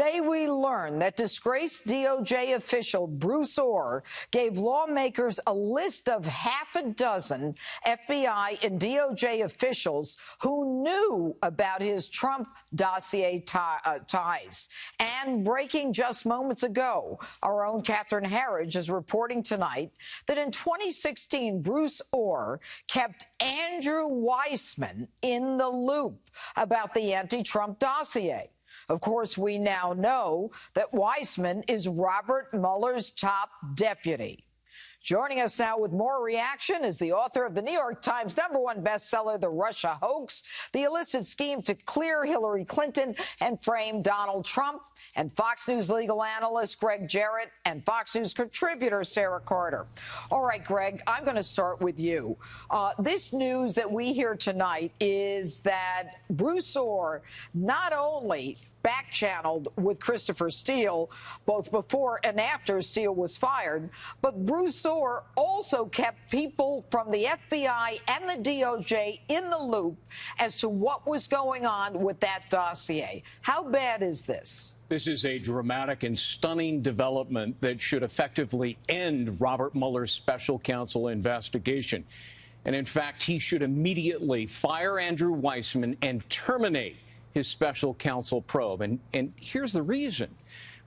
Today we learned that disgraced DOJ official Bruce Ohr gave lawmakers a list of half a dozen FBI and DOJ officials who knew about his Trump dossier ties. And breaking just moments ago, our own Catherine Herridge is reporting tonight that in 2016, Bruce Ohr kept Andrew Weissmann in the loop about the anti-Trump dossier. Of course, we now know that Weissmann is Robert Mueller's top deputy. Joining us now with more reaction is the author of the New York Times #1 bestseller, The Russia Hoax, the illicit scheme to clear Hillary Clinton and frame Donald Trump, and Fox News legal analyst Greg Jarrett and Fox News contributor Sarah Carter. All right, Greg, I'm going to start with you. This news that we hear tonight is that Bruce Ohr not only back-channeled with Christopher Steele, both before and after Steele was fired, but Bruce Ohr also kept people from the FBI and the DOJ in the loop as to what was going on with that dossier. How bad is this? This is a dramatic and stunning development that should effectively end Robert Mueller's special counsel investigation. And in fact, he should immediately fire Andrew Weissmann and terminate his special counsel probe. And here's the reason.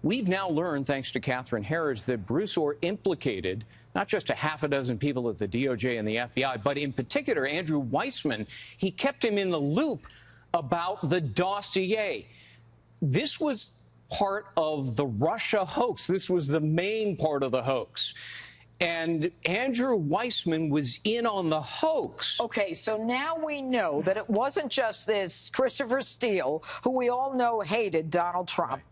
We've now learned, thanks to Catherine Herridge, that Bruce Ohr implicated not just a half a dozen people at the DOJ and the FBI, but in particular, Andrew Weissmann. He kept him in the loop about the dossier. This was part of the Russia hoax. This was the main part of the hoax. And Andrew Weissmann was in on the hoax. Okay, so now we know that it wasn't just this Christopher Steele, who we all know hated Donald Trump,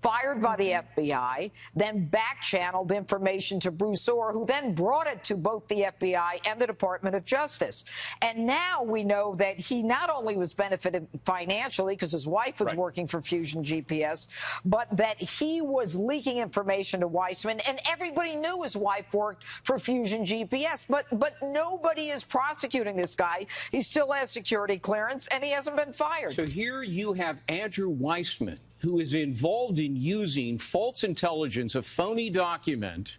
fired by the FBI, then back-channeled information to Bruce Ohr, who then brought it to both the FBI and the Department of Justice. And now we know that he not only was benefited financially because his wife was working for Fusion GPS, but that he was leaking information to Weissmann, and everybody knew his wife worked for Fusion GPS. But nobody is prosecuting this guy. He still has security clearance, and he hasn't been fired. So here you have Andrew Weissmann, who is involved in using false intelligence, a phony document,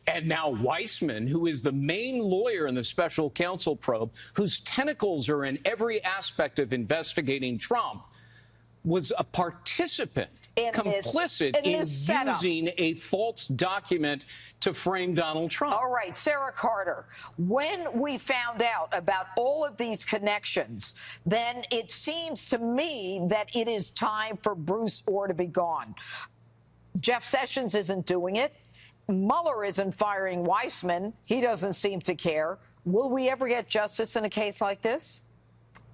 and now Weissmann, who is the main lawyer in the special counsel probe, whose tentacles are in every aspect of investigating Trump, was a participant, complicit in using a false document to frame Donald Trump. All right, Sarah Carter, when we found out about all of these connections, then it seems to me that it is time for Bruce Ohr to be gone. Jeff Sessions isn't doing it. Mueller isn't firing Weissmann. He doesn't seem to care. Will we ever get justice in a case like this?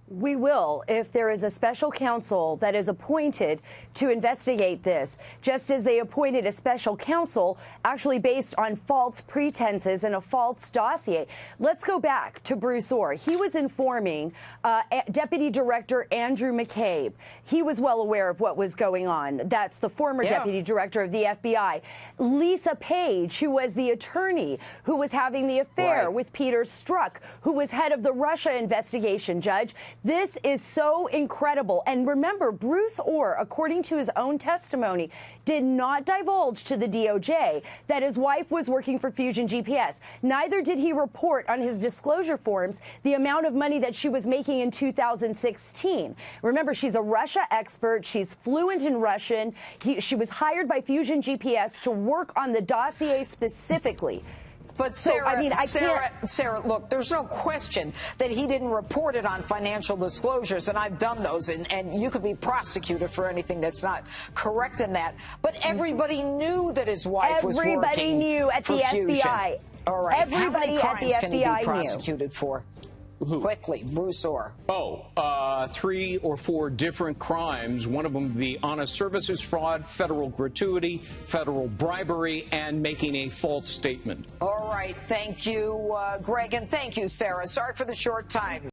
We will, if there is a special counsel that is appointed to investigate this, just as they appointed a special counsel actually based on false pretenses and a false dossier. Let's go back to Bruce Ohr. He was informing Deputy Director Andrew McCabe. He was well aware of what was going on. That's the former Deputy Director of the FBI. Lisa Page, who was the attorney who was having the affair with Peter Strzok, who was head of the Russia investigation, Judge. This is so incredible. And remember, Bruce Ohr, according to his own testimony, did not divulge to the DOJ that his wife was working for Fusion GPS. Neither did he report on his disclosure forms the amount of money that she was making in 2016. Remember, she's a Russia expert. She's fluent in Russian. She was hired by Fusion GPS to work on the dossier specifically. But Sarah, Sarah, look, there's no question that he didn't report it on financial disclosures, and I've done those, and you could be prosecuted for anything that's not correct in that. But everybody knew that his wife was working. Everybody knew at the FBI. All right. Everybody at the FBI can he be prosecuted for? Who? Quickly, Bruce Ohr. 3 or 4 different crimes. One of them the honest services fraud, federal gratuity, federal bribery, and making a false statement. All right. Thank you, Greg, and thank you, Sarah. Sorry for the short time.